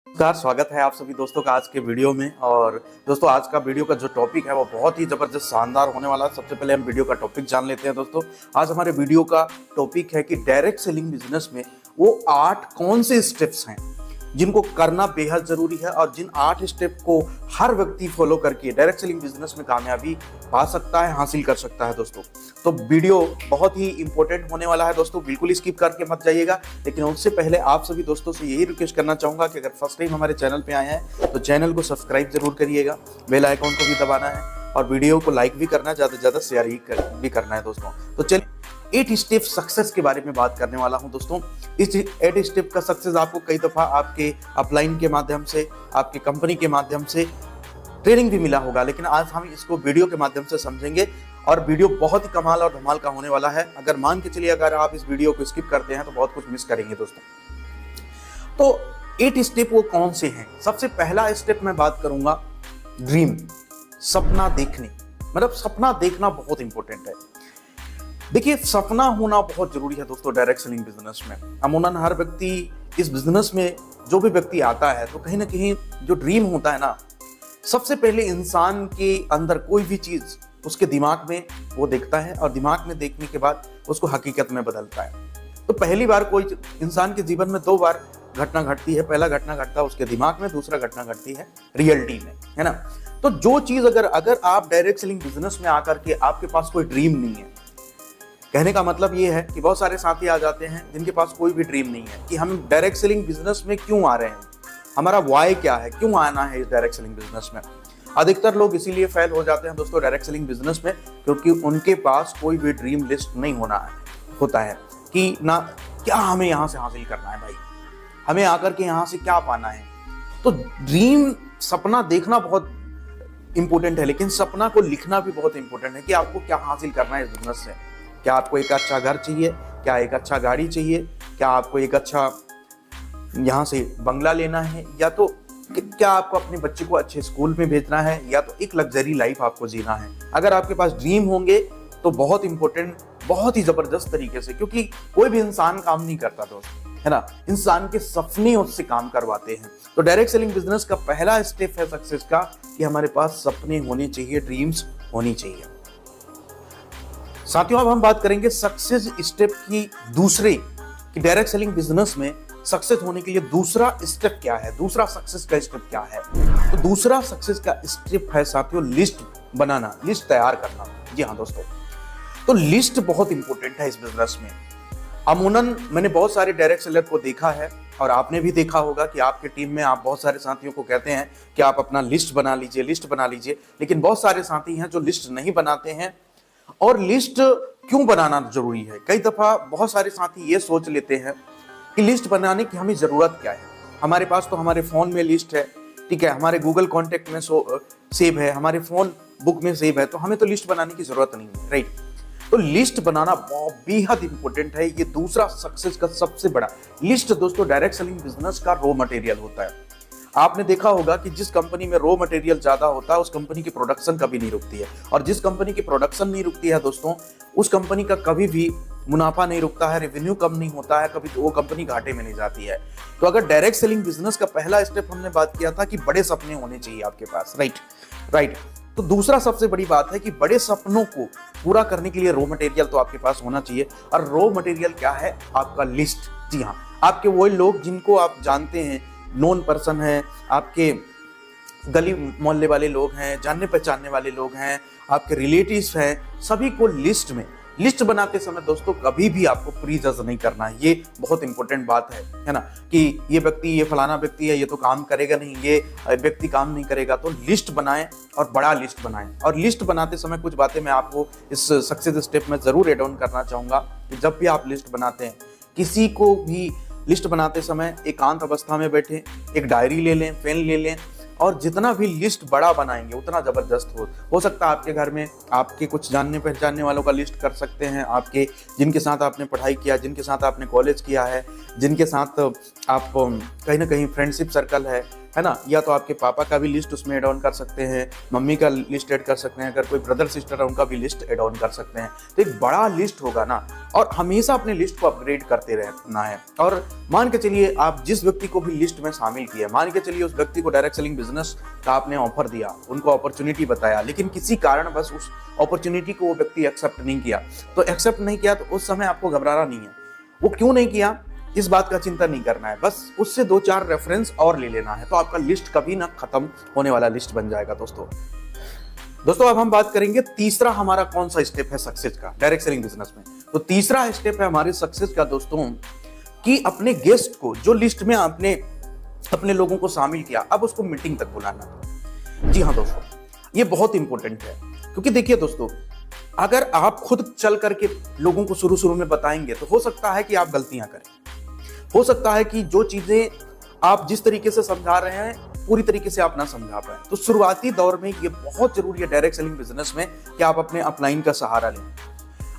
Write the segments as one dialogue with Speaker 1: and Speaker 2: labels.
Speaker 1: नमस्कार, स्वागत है आप सभी दोस्तों का आज के वीडियो में। और दोस्तों आज का वीडियो का जो टॉपिक है वो बहुत ही ज़बरदस्त शानदार होने वाला है। सबसे पहले हम वीडियो का टॉपिक जान लेते हैं दोस्तों। आज हमारे वीडियो का टॉपिक है कि डायरेक्ट सेलिंग बिजनेस में वो 8 कौन से स्टेप्स हैं जिनको करना बेहद ज़रूरी है और जिन 8 स्टेप को हर व्यक्ति फॉलो करके डायरेक्ट सेलिंग बिजनेस में कामयाबी पा सकता है, हासिल कर सकता है दोस्तों। तो वीडियो बहुत ही इंपॉर्टेंट होने वाला है दोस्तों, बिल्कुल स्किप करके मत जाइएगा। लेकिन उससे पहले आप सभी दोस्तों से यही रिक्वेस्ट करना चाहूँगा कि अगर फर्स्ट टाइम हमारे चैनल पे आए हैं तो चैनल को सब्सक्राइब जरूर करिएगा, बेल आइकॉन को भी दबाना है और वीडियो को लाइक भी करना है, ज़्यादा से ज़्यादा शेयर भी करना है दोस्तों। तो चलिए 8 स्टेप सक्सेस के बारे में बात करने वाला हूं दोस्तों। इस 8 स्टेप का सक्सेस आपको कई दफ़ा आपके अपलाइन के माध्यम से, आपके कंपनी के माध्यम से ट्रेनिंग भी मिला होगा, लेकिन आज हम इसको वीडियो के माध्यम से समझेंगे और वीडियो बहुत ही कमाल और धमाल का होने वाला है। अगर मान के चलिए अगर आप इस वीडियो को स्किप करते हैं तो बहुत कुछ मिस करेंगे दोस्तों। तो 8 स्टेप वो कौन से हैं? सबसे पहला स्टेप मैं बात करूंगा ड्रीम, सपना देखने। मतलब सपना देखना बहुत इंपॉर्टेंट है। देखिए, सपना होना बहुत जरूरी है दोस्तों डायरेक्ट सेलिंग बिजनेस में। अमूमन हर व्यक्ति इस बिजनेस में जो भी व्यक्ति आता है तो कहीं ना कहीं जो ड्रीम होता है ना, सबसे पहले इंसान के अंदर कोई भी चीज उसके दिमाग में वो देखता है और दिमाग में देखने के बाद उसको हकीकत में बदलता है। तो पहली बार कोई इंसान के जीवन में 2 बार घटना घटती है। पहला घटना घटता है उसके दिमाग में, दूसरा घटना घटती है रियलिटी में, है ना। तो जो चीज अगर आप डायरेक्ट सेलिंग बिजनेस में आकर के आपके पास कोई ड्रीम नहीं है, कहने का मतलब ये है कि बहुत सारे साथी आ जाते हैं जिनके पास कोई भी ड्रीम नहीं है कि हम डायरेक्ट सेलिंग बिजनेस में क्यों आ रहे हैं, हमारा वाई क्या है, क्यों आना है इस डायरेक्ट सेलिंग बिजनेस में। अधिकतर लोग इसीलिए फेल हो जाते हैं दोस्तों डायरेक्ट सेलिंग बिजनेस में, क्योंकि उनके पास कोई भी ड्रीम लिस्ट नहीं होता है कि ना क्या हमें यहाँ से हासिल करना है, भाई हमें आकर के यहाँ से क्या पाना है। तो ड्रीम, सपना देखना बहुत इंपॉर्टेंट है, लेकिन सपना को लिखना भी बहुत इंपॉर्टेंट है कि आपको क्या हासिल करना है इस बिजनेस से। क्या आपको एक अच्छा घर चाहिए, क्या एक अच्छा गाड़ी चाहिए, क्या आपको एक अच्छा यहाँ से बंगला लेना है, या तो क्या आपको अपने बच्चे को अच्छे स्कूल में भेजना है, या तो एक लग्जरी लाइफ आपको जीना है। अगर आपके पास ड्रीम होंगे तो बहुत इंपॉर्टेंट, बहुत ही जबरदस्त तरीके से, क्योंकि कोई भी इंसान काम नहीं करता दोस्त, है ना, इंसान के सपने उससे काम करवाते हैं। तो डायरेक्ट सेलिंग बिजनेस का पहला स्टेप है सक्सेस का कि हमारे पास सपने होने चाहिए, ड्रीम्स होनी चाहिए। साथियों, अब हम बात करेंगे सक्सेस स्टेप की दूसरे, कि डायरेक्ट सेलिंग बिजनेस में सक्सेस होने के लिए दूसरा स्टेप क्या है, दूसरा सक्सेस का स्टेप क्या है। तो दूसरा सक्सेस का स्टेप है साथियों लिस्ट बनाना, लिस्ट तैयार करना। जी हाँ दोस्तों, तो लिस्ट बहुत इंपॉर्टेंट है इस बिजनेस में। अमूमन मैंने बहुत सारे डायरेक्ट सेलर को देखा है और आपने भी देखा होगा कि आपके टीम में आप बहुत सारे साथियों को कहते हैं कि आप अपना लिस्ट बना लीजिए, लिस्ट बना लीजिए, लेकिन बहुत सारे साथी हैं जो लिस्ट नहीं बनाते हैं। और लिस्ट क्यों बनाना जरूरी है? कई दफा बहुत सारे साथी ये सोच लेते हैं कि लिस्ट बनाने की हमें जरूरत क्या है, हमारे पास तो हमारे फोन में लिस्ट है, ठीक है, हमारे गूगल कॉन्टेक्ट में सेव है, हमारे फोन बुक में सेव है, तो हमें तो लिस्ट बनाने की जरूरत नहीं है, राइट। तो लिस्ट बनाना बहुत बेहद इंपॉर्टेंट है। ये दूसरा सक्सेस का सबसे बड़ा लिस्ट दोस्तों डायरेक्ट सेलिंग बिजनेस का रॉ मटेरियल होता है। आपने देखा होगा कि जिस कंपनी में रॉ मटेरियल ज्यादा होता है उस कंपनी की प्रोडक्शन कभी नहीं रुकती है, और जिस कंपनी की प्रोडक्शन नहीं रुकती है दोस्तों उस कंपनी का कभी भी मुनाफा नहीं रुकता है, रेवेन्यू कम नहीं होता है, कभी वो कंपनी घाटे में नहीं जाती है। तो अगर डायरेक्ट सेलिंग बिजनेस का पहला स्टेप हमने बात किया था कि बड़े सपने होने चाहिए आपके पास, राइट। तो दूसरा सबसे बड़ी बात है कि बड़े सपनों को पूरा करने के लिए रॉ मटेरियल तो आपके पास होना चाहिए। और रॉ मटेरियल क्या है? आपका लिस्ट। जी हाँ, आपके वो लोग जिनको आप जानते हैं, नोन पर्सन है, आपके गली मोहल्ले वाले लोग हैं, जानने पहचानने वाले लोग हैं, आपके रिलेटिव्स हैं, सभी को लिस्ट बनाते समय दोस्तों कभी भी आपको प्री जज नहीं करना है। ये बहुत इंपॉर्टेंट बात है ना, कि ये व्यक्ति, ये फलाना व्यक्ति है, ये तो काम करेगा नहीं, ये व्यक्ति काम नहीं करेगा। तो लिस्ट बनाएं और बड़ा लिस्ट बनाएं। और लिस्ट बनाते समय कुछ बातें मैं आपको इस सक्सेस स्टेप में जरूर एड ऑन करना चाहूंगा कि जब भी आप लिस्ट बनाते हैं, किसी को भी लिस्ट बनाते समय एकांत अवस्था में बैठे, एक डायरी ले लें, पेन ले लें, और जितना भी लिस्ट बड़ा बनाएंगे उतना जबरदस्त हो सकता है। आपके घर में आपके कुछ जानने पहचानने वालों का लिस्ट कर सकते हैं, आपके जिनके साथ आपने पढ़ाई किया, जिनके साथ आपने कॉलेज किया है, जिनके साथ आप कहीं ना कहीं फ्रेंडशिप सर्कल है, है ना, या तो आपके पापा का भी लिस्ट उसमें ऐड ऑन कर सकते हैं, मम्मी का लिस्ट ऐड कर सकते हैं, अगर कोई ब्रदर सिस्टर है उनका भी लिस्ट ऐड ऑन कर सकते हैं। तो एक बड़ा लिस्ट होगा ना, और हमेशा अपने लिस्ट को अपग्रेड करते रहना है। और मान के चलिए आप जिस व्यक्ति को भी लिस्ट में शामिल किया, मान के चलिए उस व्यक्ति को डायरेक्ट सेलिंग बिजनेस का आपने ऑफर दिया, उनको अपॉर्चुनिटी बताया, लेकिन किसी कारण बस उस अपॉर्चुनिटी को वो व्यक्ति एक्सेप्ट नहीं किया। तो एक्सेप्ट नहीं किया तो उस समय आपको घबराना नहीं है, वो क्यों नहीं किया इस बात का चिंता नहीं करना है, बस उससे 2-4 रेफरेंस और ले लेना है, तो आपका लिस्ट कभी ना खत्म होने वाला लिस्ट बन जाएगा। दोस्तों अब हम बात करेंगे तीसरा हमारा कौन सा स्टेप है सक्सेस का डायरेक्ट सेलिंग बिजनेस में। तो तीसरा स्टेप है हमारे सक्सेस का दोस्तों, कि अपने गेस्ट को जो लिस्ट में आपने अपने लोगों को शामिल किया, अब उसको मीटिंग तक बुलाना। जी हाँ दोस्तों, ये बहुत इंपॉर्टेंट है, क्योंकि देखिए दोस्तों, अगर आप खुद चल करके लोगों को शुरू में बताएंगे तो हो सकता है कि आप गलतियां करें, हो सकता है कि जो चीजें आप जिस तरीके से समझा रहे हैं पूरी तरीके से आप ना समझा पाए। तो शुरुआती दौर में ये बहुत जरूरी है डायरेक्ट सेलिंग बिजनेस में कि आप अपने अपलाइन का सहारा लें,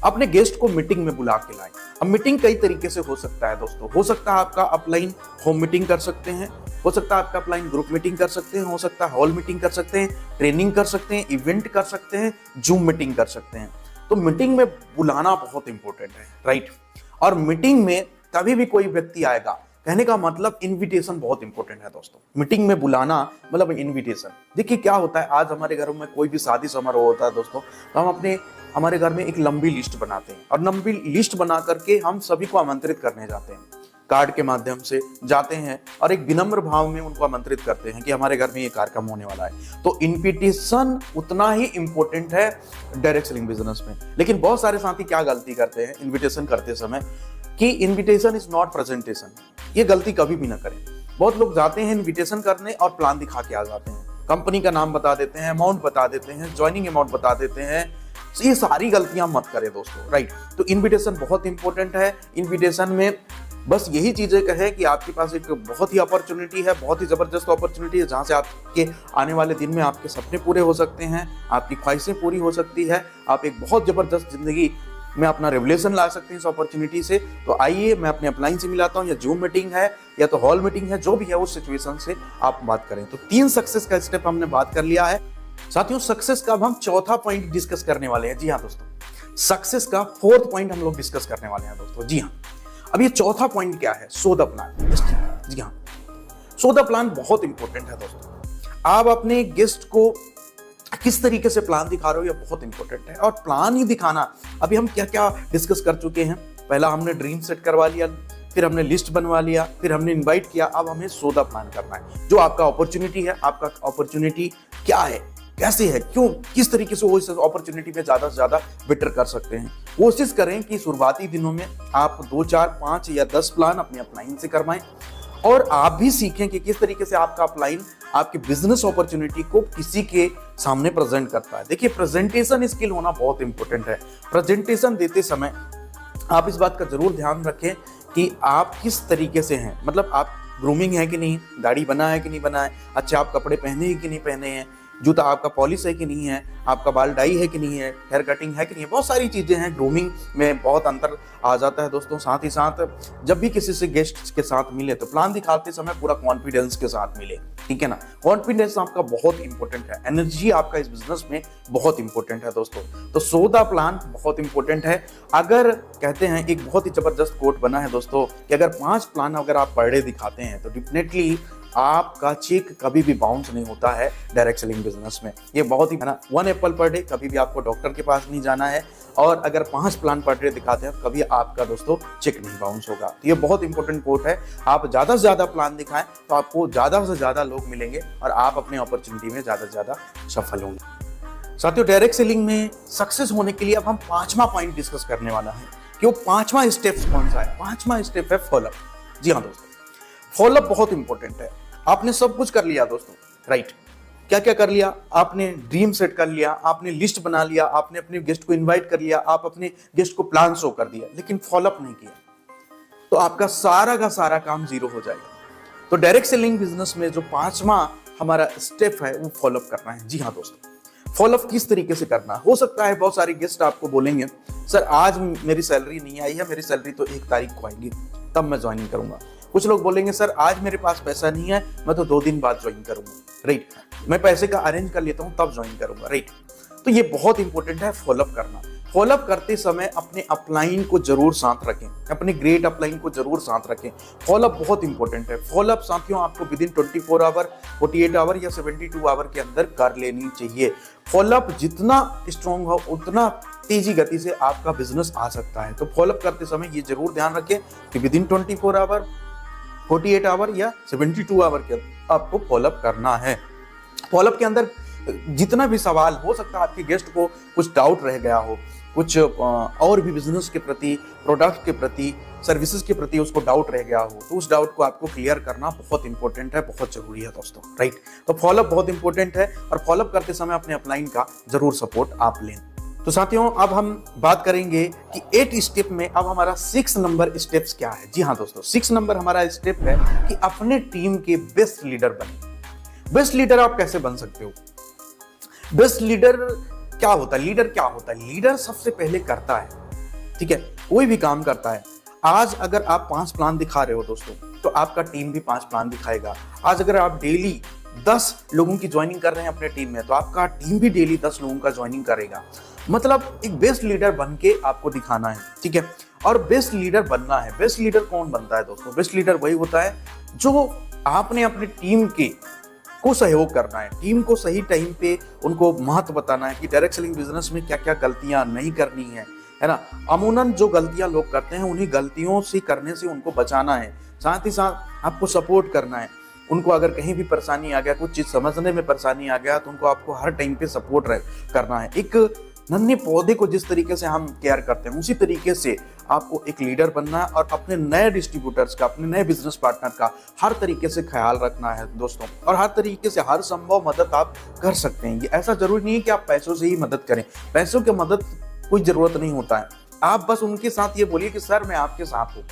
Speaker 1: अपने गेस्ट को मीटिंग में बुला के लाएं। अब मीटिंग कई तरीके से हो सकता है दोस्तों, हो सकता है आपका अपलाइन होम मीटिंग कर सकते हैं, हो सकता है आपका अपलाइन ग्रुप मीटिंग कर सकते हैं, हो सकता है हॉल मीटिंग कर सकते हैं, ट्रेनिंग कर सकते हैं, इवेंट कर सकते हैं, जूम मीटिंग कर सकते हैं। तो मीटिंग में बुलाना बहुत इंपॉर्टेंट है, राइट। और मीटिंग में कभी भी कोई व्यक्ति आएगा, कहने का मतलब इनविटेशन बहुत इंपॉर्टेंट है दोस्तों। मीटिंग में बुलाना मतलब इनविटेशन। देखिए क्या होता है, आज हमारे घरों में कोई भी शादी समारोह होता है दोस्तों, तो हम हमारे घर में एक लंबी लिस्ट बनाते हैं, और लंबी लिस्ट बना करके हम सभी को आमंत्रित करने जाते हैं, कार्ड के माध्यम से जाते हैं, और एक विनम्र भाव में उनको आमंत्रित करते हैं कि हमारे घर में ये कार्यक्रम होने वाला है। तो इनविटेशन उतना ही इंपॉर्टेंट है डायरेक्ट सेलिंग बिजनेस में। लेकिन बहुत सारे साथी क्या गलती करते हैं इनविटेशन करते समय, कि इनविटेशन इज नॉट प्रेजेंटेशन। ये गलती कभी भी ना करें। बहुत लोग जाते हैं इनविटेशन करने और प्लान दिखा के आ जाते हैं, कंपनी का नाम बता देते हैं, अमाउंट बता देते हैं, ज्वाइनिंग अमाउंट बता देते हैं। ये सारी गलतियां मत करें दोस्तों, राइट। तो इनविटेशन बहुत इंपॉर्टेंट है। इनविटेशन में बस यही चीजें कहें कि आपके पास एक बहुत ही अपॉर्चुनिटी है, बहुत ही जबरदस्त अपॉर्चुनिटी है, जहां से आपके आने वाले दिन में आपके सपने पूरे हो सकते हैं, आपकी ख्वाहिशें पूरी हो सकती है, आप एक बहुत जबरदस्त जिंदगी में अपना रेवोल्यूशन ला सकते हैं इस अपॉर्चुनिटी से। तो आइए मैं अपने अपलाइन से मिलाता हूं, या जूम मीटिंग है या तो हॉल मीटिंग है, जो भी है उस सिचुएशन से आप बात करें। तो 3 सक्सेस का स्टेप हमने बात कर लिया है साथियों। सक्सेस का अब हम चौथा पॉइंट डिस्कस करने वाले हैं। जी हाँ दोस्तों, सक्सेस का 4th पॉइंट हम लोग डिस्कस करने वाले हैं दोस्तों। जी हाँ, अब ये चौथा पॉइंट क्या है, शो द प्लान। जी हाँ, शो द प्लान बहुत इंपॉर्टेंट है दोस्तों। आप अपने गेस्ट को किस तरीके से प्लान दिखा रहे हो, ये बहुत इंपॉर्टेंट है। और प्लान ही दिखाना, अभी हम क्या क्या डिस्कस कर चुके हैं। पहला हमने ड्रीम सेट करवा लिया, फिर हमने लिस्ट बनवा लिया, फिर हमने इनवाइट किया, अब हमें सौदा प्लान करना है। जो आपका अपॉर्चुनिटी है, आपका अपॉर्चुनिटी क्या है, कैसे है, क्यों, किस तरीके से वो इस अपॉर्चुनिटी में ज्यादा से ज्यादा बेटर कर सकते हैं। कोशिश करें कि शुरुआती दिनों में आप 2, 4, 5 या 10 प्लान अपने अपलाइन से करवाएं, और आप भी सीखें कि किस तरीके से आपका अपलाइन आपके बिजनेस अपॉर्चुनिटी को किसी के सामने प्रेजेंट करता है। देखिए, प्रेजेंटेशन स्किल होना बहुत इंपॉर्टेंट है। प्रेजेंटेशन देते समय आप इस बात का जरूर ध्यान रखें कि आप किस तरीके से हैं, मतलब आप ग्रूमिंग है कि नहीं, दाढ़ी बना है कि नहीं बना है, अच्छा आप कपड़े पहने हैं कि नहीं पहने हैं, जूता आपका पॉलिश है कि नहीं है, आपका बाल डाई है कि नहीं है, हेयर कटिंग है कि नहीं है। बहुत सारी चीजें हैं, ग्रूमिंग में बहुत अंतर आ जाता है दोस्तों। साथ ही साथ जब भी किसी से गेस्ट के साथ मिले तो प्लान दिखाते समय पूरा कॉन्फिडेंस के साथ मिले, ठीक है ना। कॉन्फिडेंस आपका बहुत इंपॉर्टेंट है, एनर्जी आपका इस बिजनेस में बहुत इंपॉर्टेंट है दोस्तों। तो सौदा प्लान बहुत इंपॉर्टेंट है। अगर कहते हैं, एक बहुत ही जबरदस्त कोट बना है दोस्तों, कि अगर 5 प्लान अगर आप पर डे दिखाते हैं तो डेफिनेटली आपका चेक कभी भी बाउंस नहीं होता है डायरेक्ट सेलिंग बिजनेस में। ये बहुत ही है ना, 1 एप्पल पर डे, कभी भी आपको डॉक्टर के पास नहीं जाना है। और अगर 5 प्लान पर डे दिखाते हैं, कभी आपका दोस्तों चेक नहीं बाउंस होगा। तो ये बहुत इंपॉर्टेंट कोट है। आप ज्यादा से ज्यादा प्लान दिखाएं तो आपको ज्यादा से ज्यादा लोग मिलेंगे और आप अपने अपॉर्चुनिटी में ज्यादा से ज्यादा सफल होंगे। साथियों, डायरेक्ट सेलिंग में सक्सेस होने के लिए अब हम 5वां पॉइंट डिस्कस करने वाला है कि वो 5वां स्टेप कौन सा है। 5वां स्टेप है फॉलोअप। जी हाँ दोस्तों, फॉलोअप बहुत इंपॉर्टेंट है। आपने सब कुछ कर लिया दोस्तों, राइट। क्या क्या कर लिया, आपने ड्रीम सेट कर लिया, आपने लिस्ट बना लिया, आपने अपने गेस्ट को इनवाइट कर लिया, आप अपने गेस्ट को प्लान शो कर दिया, लेकिन फॉलोअप नहीं किया, तो आपका सारा का सारा काम जीरो हो जाएगा। तो डायरेक्ट सेलिंग बिजनेस में जो 5वां हमारा स्टेप है वो फॉलोअप करना है। जी हाँ दोस्तों, फॉलोअप किस तरीके से करना हो सकता है, बहुत सारे गेस्ट आपको बोलेंगे, सर आज मेरी सैलरी नहीं आई है, मेरी सैलरी तो 1 तारीख को आएगी, तब मैं ज्वाइनिंग करूंगा। कुछ लोग बोलेंगे सर आज मेरे पास पैसा नहीं है, मैं तो 2 दिन बाद ज्वाइन करूंगा, राइट, मैं पैसे का अरेंज कर लेता हूं तब ज्वाइन करूंगा, राइट। तो ये बहुत इंपॉर्टेंट है फॉलोअप करना। फॉलोअप करते समय अपने अपलाइन को जरूर साथ रखें, अपने ग्रेट अपलाइन को जरूर साथ रखें। फॉलोअप बहुत इंपॉर्टेंट है। फॉलोअप साथियों आपको विद इन 24 आवर, 48 आवर या 72 आवर के अंदर कर लेनी चाहिए। फॉलोअप जितना स्ट्रॉन्ग हो उतना तेजी गति से आपका बिजनेस आ सकता है। तो फॉलोअप करते समय ये जरूर ध्यान रखें कि विद इन 24 आवर, 48 आवर या 72 आवर के आपको फॉलोअप करना है। फॉलोअप के अंदर जितना भी सवाल हो सकता है, आपके गेस्ट को कुछ डाउट रह गया हो, कुछ और भी बिजनेस के प्रति, प्रोडक्ट के प्रति, सर्विसेज के प्रति उसको डाउट रह गया हो, तो उस डाउट को आपको क्लियर करना बहुत इंपॉर्टेंट है, बहुत जरूरी है दोस्तों, राइट। तो फॉलोअप बहुत इंपॉर्टेंट है और फॉलोअप करते समय अपने अपलाइन का जरूर सपोर्ट आप लें। तो साथियों अब हम बात करेंगे कि 8 स्टेप में अब हमारा 6 नंबर स्टेप्स क्या है। जी हाँ दोस्तों, 6 नंबर हमारा स्टेप है कि अपने टीम के बेस्ट लीडर बने। बेस्ट लीडर आप कैसे बन सकते हो? बेस्ट लीडर क्या होता है? लीडर क्या होता है? लीडर सबसे पहले करता है, ठीक है, कोई भी काम करता है। आज अगर आप 5 प्लान दिखा रहे हो दोस्तों, तो आपका टीम भी 5 प्लान दिखाएगा। आज अगर आप डेली 10 लोगों की ज्वाइनिंग कर रहे हैं अपने टीम में, तो आपका टीम भी डेली 10 लोगों का ज्वाइनिंग करेगा। मतलब एक बेस्ट लीडर बन के आपको दिखाना है, ठीक है। और बेस्ट लीडर बनना है। बेस्ट लीडर कौन बनता है दोस्तों? बेस्ट लीडर वही होता है जो आपने अपने टीम को सहयोग करना है, टीम को सही टाइम पे उनको महत्व बताना है कि डायरेक्ट सेलिंग बिजनेस में क्या क्या गलतियां नहीं करनी है ना। अमूमन जो गलतियां लोग करते हैं उन्हीं गलतियों से करने से उनको बचाना है। साथ ही साथ आपको सपोर्ट करना है उनको। अगर कहीं भी परेशानी आ गया, कुछ चीज समझने में परेशानी आ गया, तो उनको आपको हर टाइम पे सपोर्ट करना है। एक नन्हे पौधे को जिस तरीके से हम केयर करते हैं, उसी तरीके से आपको एक लीडर बनना है और अपने नए डिस्ट्रीब्यूटर्स का, अपने नए बिजनेस पार्टनर का हर तरीके से ख्याल रखना है दोस्तों। और हर तरीके से हर संभव मदद आप कर सकते हैं। ये ऐसा जरूरी नहीं है कि आप पैसों से ही मदद करें। पैसों की मदद कोई जरूरत नहीं होता है। आप बस उनके साथ ये बोलिए कि सर मैं आपके साथ हूँ,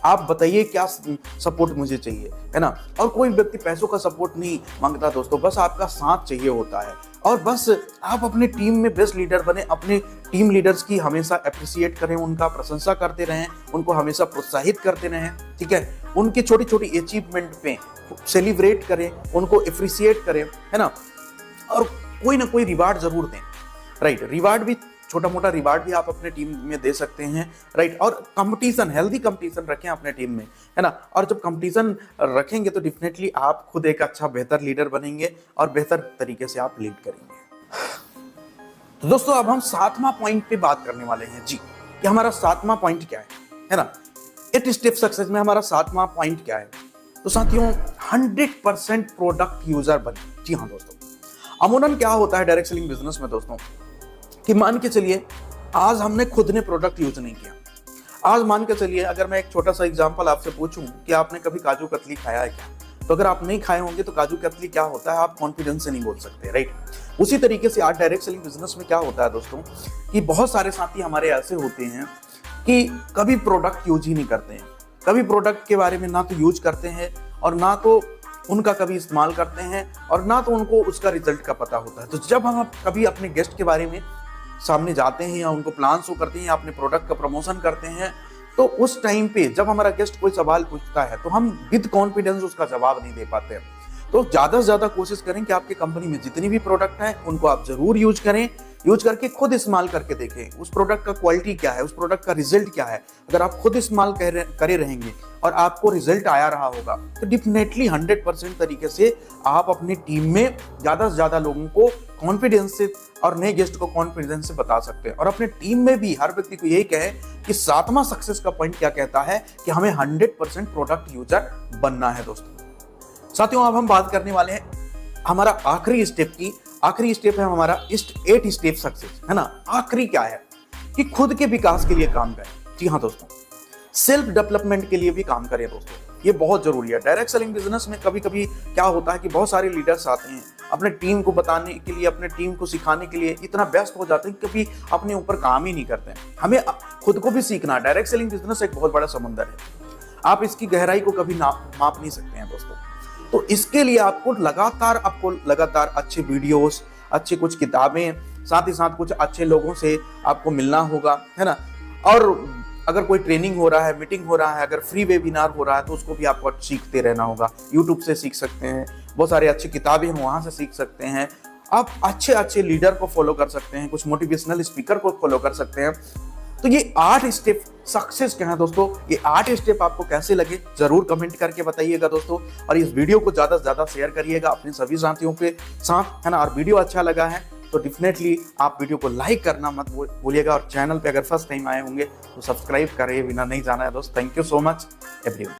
Speaker 1: आप बताइए क्या सपोर्ट मुझे चाहिए, है ना। और कोई व्यक्ति पैसों का सपोर्ट नहीं मांगता दोस्तों, बस आपका साथ चाहिए होता है। और बस आप अपने टीम में बेस्ट लीडर बने, अपने टीम लीडर्स की हमेशा अप्रिशिएट करें, उनका प्रशंसा करते रहें, उनको हमेशा प्रोत्साहित करते रहें, ठीक है। उनकी छोटी छोटी अचीवमेंट पे सेलिब्रेट करें, उनको अप्रिशिएट करें, है ना। और कोई ना कोई रिवार्ड जरूर दें, राइट। रिवार्ड भी, छोटा मोटा रिवार्ड भी आप अपने टीम में दे सकते हैं, राइट। और कंपटीशन, हेल्दी कंपटीशन रखें अपने टीम में, है ना। और जब कंपटीशन रखेंगे तो डेफिनेटली आप खुद एक अच्छा बेहतर लीडर बनेंगे और बेहतर तरीके से आप लीड करेंगे। तो दोस्तों अब हम 7वां पॉइंट पे बात करने वाले हैं जी, कि हमारा 7वां पॉइंट क्या है ना। 8 स्टेप सक्सेस में हमारा 7वां पॉइंट क्या है? तो साथियों 100% प्रोडक्ट यूजर बने। जी हाँ दोस्तों, अमूमन क्या होता है डायरेक्ट सेलिंग बिजनेस में दोस्तों, कि मान के चलिए आज हमने खुद ने प्रोडक्ट यूज नहीं किया। आज मान के चलिए अगर मैं एक छोटा सा एग्जांपल आपसे पूछूं कि आपने कभी काजू कतली खाया है क्या, तो अगर आप नहीं खाए होंगे तो काजू कतली क्या होता है आप कॉन्फिडेंस से नहीं बोल सकते, राइट। उसी तरीके से आज डायरेक्ट सेलिंग बिजनेस में क्या होता है दोस्तों, कि बहुत सारे साथी हमारे ऐसे होते हैं कि कभी प्रोडक्ट यूज ही नहीं करते हैं, कभी प्रोडक्ट के बारे में ना तो यूज करते हैं और ना तो उनका कभी इस्तेमाल करते हैं और ना तो उनको उसका रिजल्ट का पता होता है। तो जब हम कभी अपने गेस्ट के बारे में सामने जाते हैं या उनको प्लान शो करते हैं या अपने प्रोडक्ट का प्रमोशन करते हैं, तो उस टाइम पे जब हमारा गेस्ट कोई सवाल पूछता है तो हम विद कॉन्फिडेंस उसका जवाब नहीं दे पाते हैं। तो ज्यादा से ज्यादा कोशिश करें कि आपकी कंपनी में जितनी भी प्रोडक्ट है उनको आप जरूर यूज करें, यूज करके खुद इस्तेमाल करके देखें उस प्रोडक्ट का क्वालिटी क्या है, उस प्रोडक्ट का रिजल्ट क्या है। अगर आप खुद इस्तेमाल करे रहेंगे और आपको रिजल्ट आया रहा होगा तो डेफिनेटली 100% तरीके से आप अपनी टीम में ज्यादा से ज्यादा लोगों को कॉन्फिडेंस से और नए गेस्ट को कॉन्फिडेंस से बता सकते हैं। और अपने टीम में भी हर व्यक्ति को यही कहे कि 7वां सक्सेस का पॉइंट क्या कहता है कि हमें 100% प्रोडक्ट यूजर बनना है दोस्तों। साथियों अब हम बात करने वाले हैं हमारा आखिरी स्टेप की। आखिरी स्टेप है हमारा 8 स्टेप सक्सेस, है ना। आखिरी क्या है कि खुद के विकास के लिए काम करें। जी हाँ दोस्तों, सेल्फ डेवलपमेंट के लिए भी काम करें दोस्तों, ये बहुत जरूरी है। डायरेक्ट सेलिंग बिजनेस में कभी कभी क्या होता है कि बहुत सारे लीडर्स आते हैं अपने टीम को बताने के लिए, अपने टीम को सिखाने के लिए इतना व्यस्त हो जाते हैं कि कभी अपने ऊपर काम ही नहीं करते हैं। हमें खुद को भी सीखना। डायरेक्ट सेलिंग बिजनेस एक बहुत बड़ा समुंदर है, आप इसकी गहराई को कभी माप नहीं सकते हैं दोस्तों। तो इसके लिए आपको लगातार अच्छे वीडियोस, अच्छे कुछ किताबें, साथ ही साथ कुछ अच्छे लोगों से आपको मिलना होगा, है ना। और अगर कोई ट्रेनिंग हो रहा है, मीटिंग हो रहा है, अगर फ्री वेबिनार हो रहा है तो उसको भी आपको सीखते रहना होगा। यूट्यूब से सीख सकते हैं, बहुत सारी अच्छी किताबें हैं वहाँ से सीख सकते हैं। आप अच्छे अच्छे लीडर को फॉलो कर सकते हैं, कुछ मोटिवेशनल स्पीकर को फॉलो कर सकते हैं। तो ये 8 स्टेप सक्सेस के हैं दोस्तों। ये 8 स्टेप आपको कैसे लगे जरूर कमेंट करके बताइएगा दोस्तों। और इस वीडियो को ज्यादा से ज्यादा शेयर करिएगा अपने सभी साथियों के साथ, है ना। और वीडियो अच्छा लगा है तो डेफिनेटली आप वीडियो को लाइक करना मत भूलिएगा। और चैनल पे अगर फर्स्ट टाइम आए होंगे तो सब्सक्राइब करे बिना नहीं जाना है दोस्त। Thank you so much everyone.